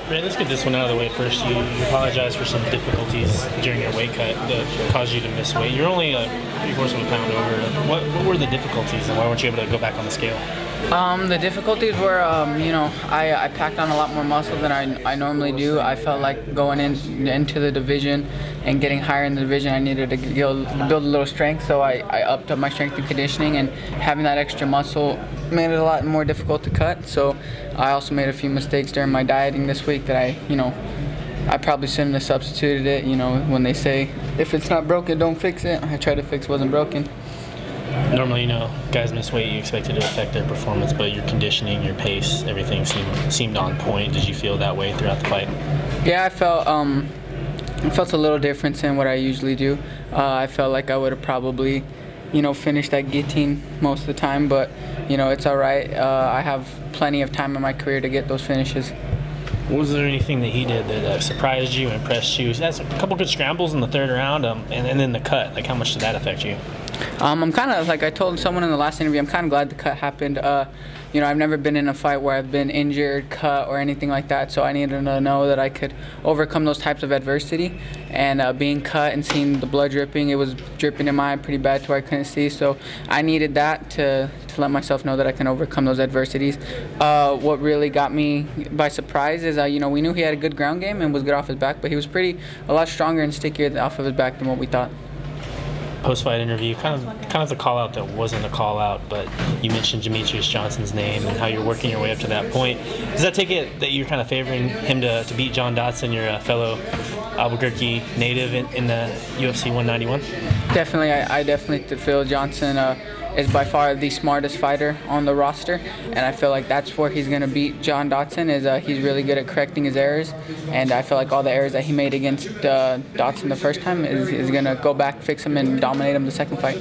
Ray, let's get this one out of the way first. You apologize for some difficulties during your weight cut that caused you to miss weight. You're only 3/4 of a pound over. What were the difficulties, and why weren't you able to go back on the scale? The difficulties were, I packed on a lot more muscle than I normally do. I felt like going into the division and getting higher in the division, I needed to build a little strength, so I upped up my strength and conditioning, and having that extra muscle made it a lot more difficult to cut. So I also made a few mistakes during my dieting this week that I probably shouldn't have substituted it. When they say, if it's not broken, don't fix it. I tried to fix what wasn't broken. Normally, guys miss weight, you expect it to affect their performance, but your conditioning, your pace, everything seemed on point. Did you feel that way throughout the fight? Yeah, I felt a little different than what I usually do. I felt like I would have probably, finished that guillotine most of the time, but it's all right. I have plenty of time in my career to get those finishes. Was there anything that he did that surprised you, impressed you? He had a couple good scrambles in the third round, and then the cut. Like, how much did that affect you? I'm kind of, like I told someone in the last interview, I'm kind of glad the cut happened. I've never been in a fight where I've been injured, cut, or anything like that, so I needed to know that I could overcome those types of adversity. And being cut and seeing the blood dripping, it was dripping in my eye pretty bad to where I couldn't see, so I needed that to let myself know that I can overcome those adversities. What really got me by surprise is, we knew he had a good ground game and was good off his back, but he was a lot stronger and stickier off of his back than what we thought. Post-fight interview, kind of the call-out that wasn't a call-out, but you mentioned Demetrius Johnson's name and how you're working your way up to that point. Does that take it that you're kind of favoring him to beat John Dodson, your fellow Albuquerque native in the UFC 191? Definitely, I definitely feel Johnson is by far the smartest fighter on the roster, and I feel like that's where he's going to beat John Dodson. He's really good at correcting his errors, and I feel like all the errors that he made against Dodson the first time is going to go back, fix them, and dominate him the second fight.